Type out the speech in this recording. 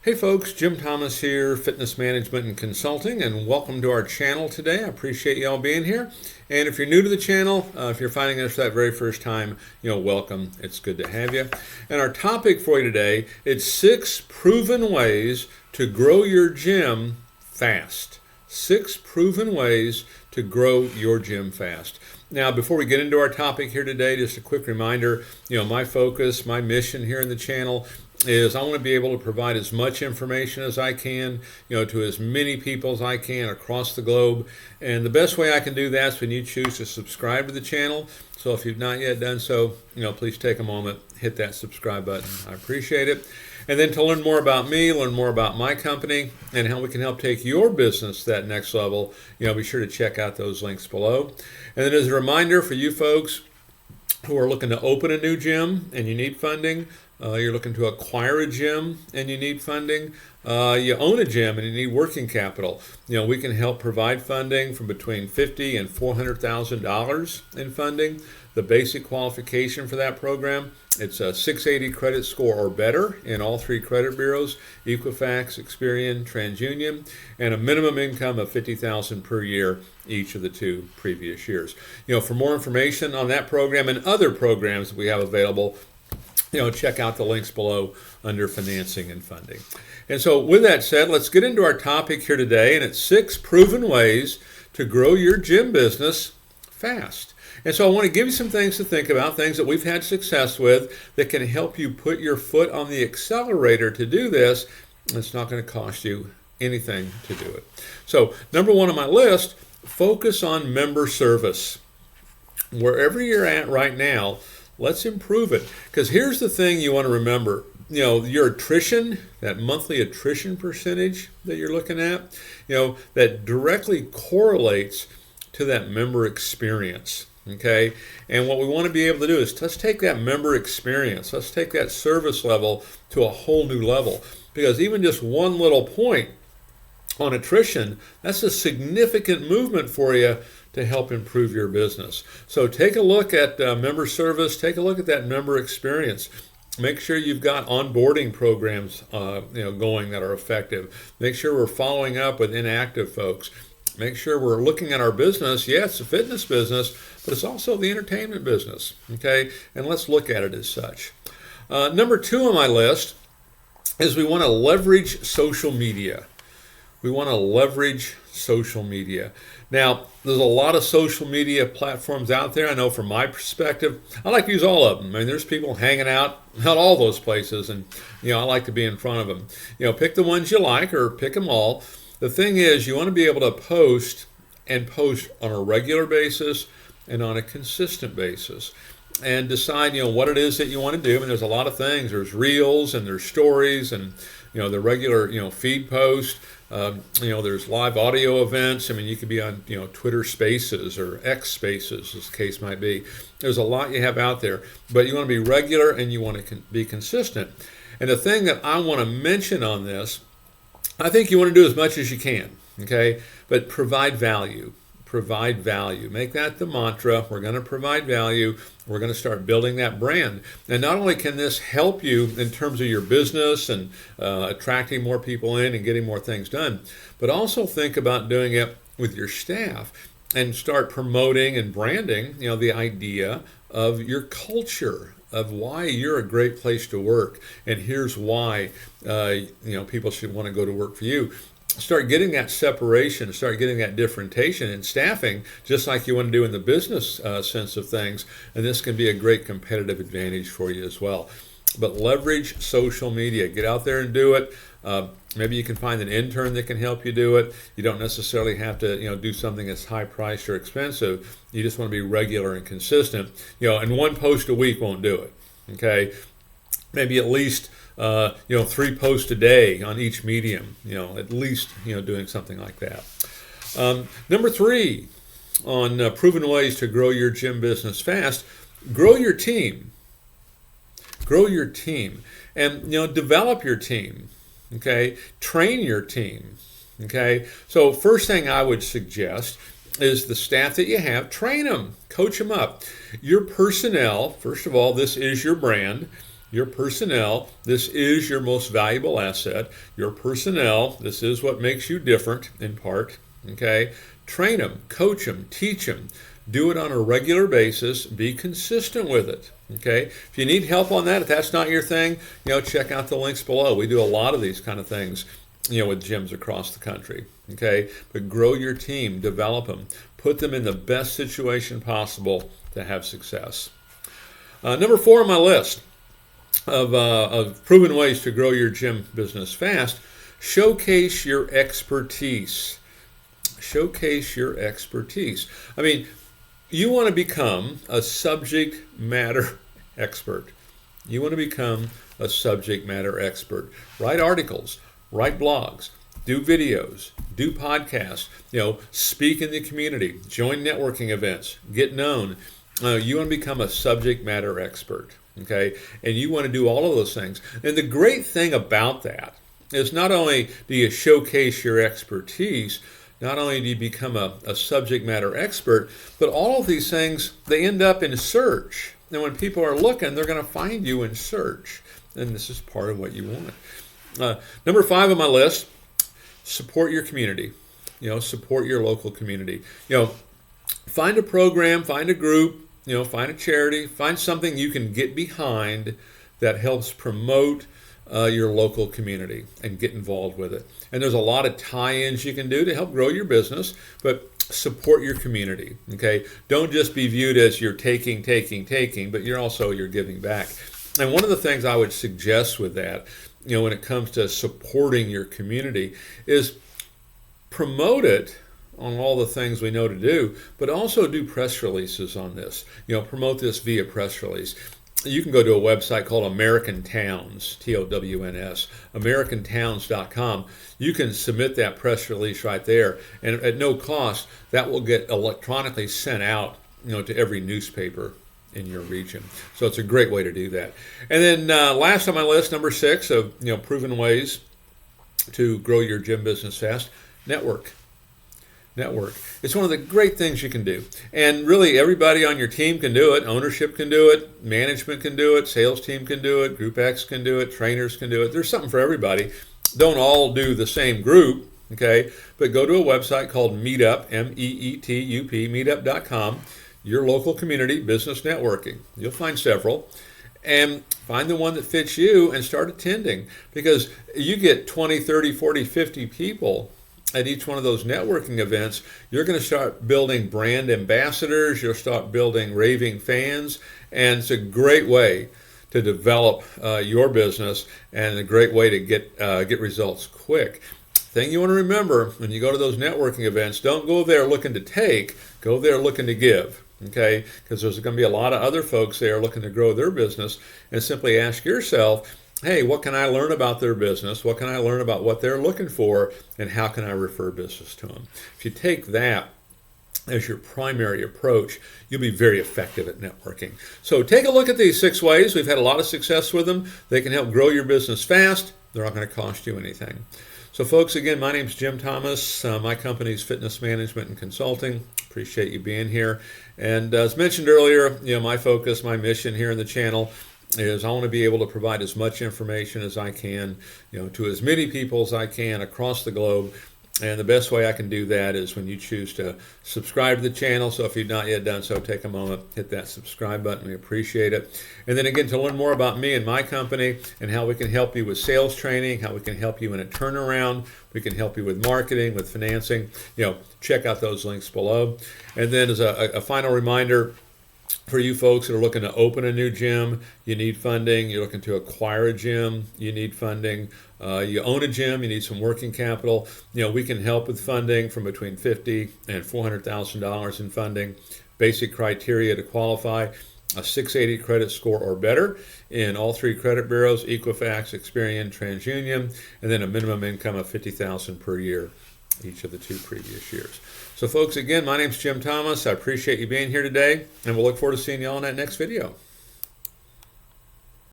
Hey folks, Jim Thomas here, Fitness Management and Consulting, and welcome to our channel today. I appreciate you all being here. And if you're new to the channel, if you're finding us for that very first time, welcome. It's good to have you. And our topic for you today is 6 proven ways to grow your gym fast. 6 proven ways to grow your gym fast. Now, before we get into our topic here today, just a quick reminder, my focus, my mission here in the channel is I want to be able to provide as much information as I can, to as many people as I can across the globe. And the best way I can do that is when you choose to subscribe to the channel. So if you've not yet done so, please take a moment, hit that subscribe button. I appreciate it. And then to learn more about me, learn more about my company, and how we can help take your business to that next level, be sure to check out those links below. And then as a reminder for you folks who are looking to open a new gym and you need funding, you're looking to acquire a gym and you need funding, you own a gym and you need working capital, we can help provide funding from between $50,000 and $400,000 in funding. The basic qualification for that program, it's a 680 credit score or better in all 3 credit bureaus, Equifax, Experian, TransUnion, and a minimum income of $50,000 per year each of the 2 previous years. For more information on that program and other programs that we have available, check out the links below under financing and funding. And so with that said, let's get into our topic here today, and it's 6 proven ways to grow your gym business fast. And so I want to give you some things to think about, things that we've had success with that can help you put your foot on the accelerator to do this. It's not going to cost you anything to do it. So number 1 on my list, focus on member service. Wherever you're at right now, let's improve it. Because here's the thing you want to remember. Your attrition, that monthly attrition percentage that you're looking at, that directly correlates to that member experience. Okay, and what we want to be able to do is let's take that member experience, let's take that service level to a whole new level. Because even just one little point on attrition, that's a significant movement for you to help improve your business. So take a look at member service, take a look at that member experience. Make sure you've got onboarding programs going that are effective. Make sure we're following up with inactive folks. Make sure we're looking at our business. Yeah, it's a fitness business, but it's also the entertainment business, okay? And let's look at it as such. Number 2 on my list is we want to leverage social media. We want to leverage social media. Now, there's a lot of social media platforms out there. I know from my perspective, I like to use all of them. I mean, there's people hanging out at all those places, and I like to be in front of them. Pick the ones you like or pick them all. The thing is, you want to be able to post on a regular basis and on a consistent basis, and decide what it is that you want to do. And there's a lot of things. There's reels and there's stories and the regular feed post. There's live audio events. I mean, you could be on Twitter Spaces or X Spaces, as the case might be. There's a lot you have out there, but you want to be regular and you want to be consistent. And the thing that I want to mention on this, I think you want to do as much as you can, okay? But provide value. Provide value. Make that the mantra. We're going to provide value. We're going to start building that brand. And not only can this help you in terms of your business and attracting more people in and getting more things done, but also think about doing it with your staff and start promoting and branding, the idea of your culture, of why you're a great place to work, and here's why people should want to go to work for you. Start getting that separation, start getting that differentiation in staffing, just like you want to do in the business sense of things, and this can be a great competitive advantage for you as well. But leverage social media. Get out there and do it. Maybe you can find an intern that can help you do it. You don't necessarily have to do something that's high priced or expensive. You just want to be regular and consistent. And one post a week won't do it. Okay, maybe at least 3 posts a day on each medium. At least doing something like that. Number 3 on proven ways to grow your gym business fast: grow your team. Grow your team, and develop your team. Okay, train your team. Okay, so first thing I would suggest is the staff that you have, train them, coach them up. Your personnel, first of all, this is your brand. Your personnel, this is your most valuable asset. Your personnel, this is what makes you different in part. Okay? Train them, coach them, teach them. Do it on a regular basis. Be consistent with it. Okay? If you need help on that, if that's not your thing, check out the links below. We do a lot of these kind of things, with gyms across the country. Okay? But grow your team, develop them, put them in the best situation possible to have success. Number 4 on my list of proven ways to grow your gym business fast: showcase your expertise. Showcase your expertise. I mean, you want to become a subject matter expert. You want to become a subject matter expert. Write articles, write blogs, do videos, do podcasts, speak in the community, join networking events, get known. You want to become a subject matter expert, okay? And you want to do all of those things. And the great thing about that is not only do you showcase your expertise, not only do you become a subject matter expert, but all of these things, they end up in search. And when people are looking, they're going to find you in search. And this is part of what you want. Number 5 on my list: support your community. Support your local community. Find a program, find a group, find a charity, find something you can get behind that helps promote your local community and get involved with it. And there's a lot of tie-ins you can do to help grow your business, but support your community. Okay, don't just be viewed as you're taking, but you're giving back. And one of the things I would suggest with that, when it comes to supporting your community, is promote it on all the things we know to do, but also do press releases on this. Promote this via press release. You can go to a website called American Towns, TOWNS, AmericanTowns.com. You can submit that press release right there, and at no cost, that will get electronically sent out, to every newspaper in your region. So it's a great way to do that. And then last on my list, number 6 of proven ways to grow your gym business fast: network. It's one of the great things you can do. And really, everybody on your team can do it. Ownership can do it. Management can do it. Sales team can do it. Group X can do it. Trainers can do it. There's something for everybody. Don't all do the same group, okay? But go to a website called Meetup, MEETUP, meetup.com, your local community business networking. You'll find several. And find the one that fits you and start attending, because you get 20, 30, 40, 50 people at each one of those networking events. You're going to start building brand ambassadors. You'll start building raving fans, and it's a great way to develop your business, and a great way to get results quick. Thing you want to remember when you go to those networking events: don't go there looking to take, go there looking to give. Okay, because there's going to be a lot of other folks there looking to grow their business, and simply ask yourself, hey, what can I learn about their business? What can I learn about what they're looking for? And how can I refer business to them? If you take that as your primary approach, you'll be very effective at networking. So take a look at these 6 ways. We've had a lot of success with them. They can help grow your business fast. They're not going to cost you anything. So folks, again, my name's Jim Thomas. My company's Fitness Management and Consulting. Appreciate you being here. And as mentioned earlier, my focus, my mission here in the channel is I want to be able to provide as much information as I can, to as many people as I can across the globe. And the best way I can do that is when you choose to subscribe to the channel. So if you've not yet done so, take a moment, hit that subscribe button. We appreciate it. And then again, to learn more about me and my company and how we can help you with sales training, how we can help you in a turnaround, we can help you with marketing, with financing, check out those links below. And then as a final reminder, for you folks that are looking to open a new gym, you need funding. You're looking to acquire a gym, you need funding. You own a gym, you need some working capital. We can help with funding from between $50,000 and $400,000 in funding. Basic criteria to qualify: a 680 credit score or better in all 3 credit bureaus, Equifax, Experian, TransUnion, and then a minimum income of $50,000 per year each of the 2 previous years. So folks, again, my name's Jim Thomas. I appreciate you being here today, and we'll look forward to seeing you all in that next video.